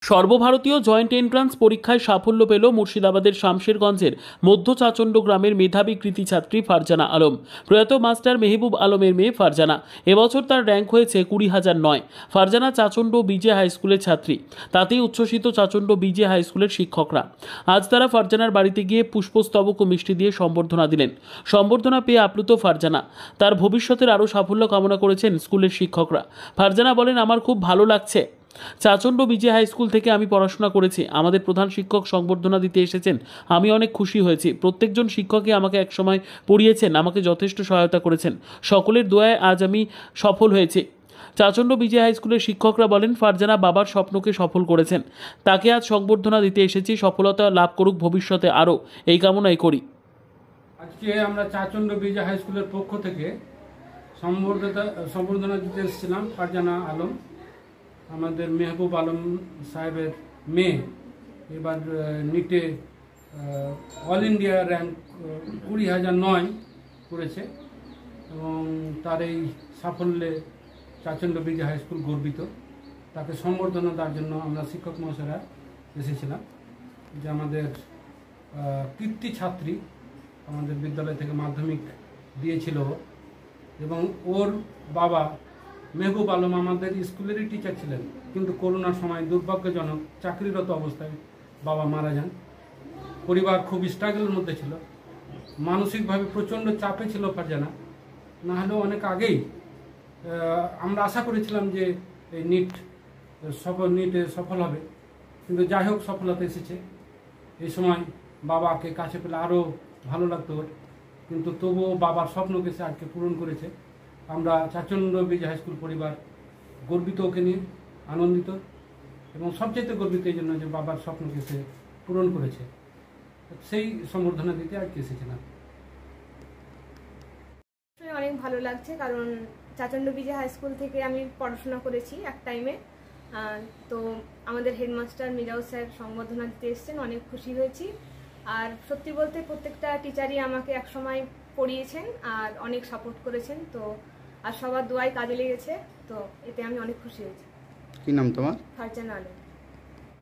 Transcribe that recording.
সর্বভারতীয় joint entrance পরীক্ষায় সাফল্য পেল মুর্শিদাবাদের শামশেরগঞ্জের মধ্য চাচণ্ড গ্রামের মেধাবী কৃতী ছাত্রী ফারজানা আলম। প্রয়াত মাস্টার মেহবুব আলমের মেয়ে ফারজানা। এবছর তার র্যাঙ্ক হয়েছে 20,009। ফারজানা চাচণ্ড বিজে হাই স্কুলের ছাত্রী। তাতেই উচ্ছ্বসিত চাচণ্ড বিজে হাই স্কুলের শিক্ষকরা। আজ তারা ফারজানার বাড়িতে গিয়ে পুষ্পস্তবক ও মিষ্টি দিয়ে সম্বর্ধনা দিলেন। সম্বর্ধনা পেয়ে আপ্লুত ফারজানা। তার ভবিষ্যতের আরও সাফল্য কামনা করেছেন স্কুলের শিক্ষকরা। ফারজানা বলেন, আমার খুব ভালো লাগছে। চাচণ্ড বিজে হাই স্কুল থেকে আমি পড়াশোনা করেছি। আমাদের প্রধান শিক্ষক সংবর্ধনা দিতে এসেছেন। আমি অনেক খুশি হয়েছি। প্রত্যেকজন শিক্ষকই আমাকে একসময় পড়িয়েছেন, আমাকে যথেষ্ট সহায়তা করেছেন। সকলের দোয়ায় আজ আমি সফল হয়েছি। চাচণ্ড বিজে হাই স্কুলের শিক্ষকরা বলেন, ফারজানা বাবার স্বপ্নকে সফল করেছেন। তাকে আজ সংবর্ধনা দিতে এসেছি। সফলতা লাভ করুক ভবিষ্যতে আরও, এই কামনাই করি। আজকে আমরা চাচণ্ড বিজে হাই স্কুলের পক্ষ থেকে সম্বর্ধনা দিতে এসেছিলাম ফারজানা আলম, আমাদের মেহবুব আলম সাহেবের মেয়ে। এবার নিটে অল ইন্ডিয়া র্যাঙ্ক 20,009 করেছে এবং তার এই সাফল্যে চাচণ্ড বিজে হাই স্কুল গর্বিত। তাকে সম্বর্ধনা দেওয়ার জন্য আমরা শিক্ষক মহাশয়রা এসেছিলাম। যে আমাদের কৃতী ছাত্রী, আমাদের বিদ্যালয় থেকে মাধ্যমিক দিয়েছিল এবং ওর বাবা মেহবুব আলম আমাদের স্কুলেরই টিচার ছিলেন, কিন্তু করোনার সময় দুর্ভাগ্যজনক চাকরিরত অবস্থায় বাবা মারা যান। পরিবার খুব স্ট্রাগলের মধ্যে ছিল, মানসিকভাবে প্রচণ্ড চাপে ছিল ফারজানা। না হলেও অনেক আগেই আমরা আশা করেছিলাম যে এই নিটে সফল হবে, কিন্তু যাই হোক সফলতা এসেছে। এই সময় বাবাকে কাছে পেলে আরও ভালো লাগতো ওর, কিন্তু তবুও বাবার স্বপ্নকে সে আজকে পূরণ করেছে। আমরা চাচণ্ড বিজে হাই স্কুল পরিবার গর্বিত ওকে নিয়ে, আনন্দিত এবং সবচেয়ে গর্বিত এই জন্য যে বাবার স্বপ্নকে সে পূরণ করেছে। সেই সম্বর্ধনা দিতে আজকে এসেছিলাম। অনেক ভালো লাগছে, কারণ চাচণ্ড বিজে হাই স্কুল থেকে আমি পড়াশোনা করেছি এক টাইমে। তো আমাদের হেডমাস্টার মিরাও স্যার সম্বর্ধনা দিতে এসেছেন, অনেক খুশি হয়েছি। আর সত্যি বলতে প্রত্যেকটা টিচারই আমাকে একসময় পড়িয়েছেন আর অনেক সাপোর্ট করেছেন। তো আর সবার দোয়ায় কাজে লেগেছে, তো এতে আমি অনেক খুশি হয়েছি। কি নাম তোমার? ফারজানা আলম।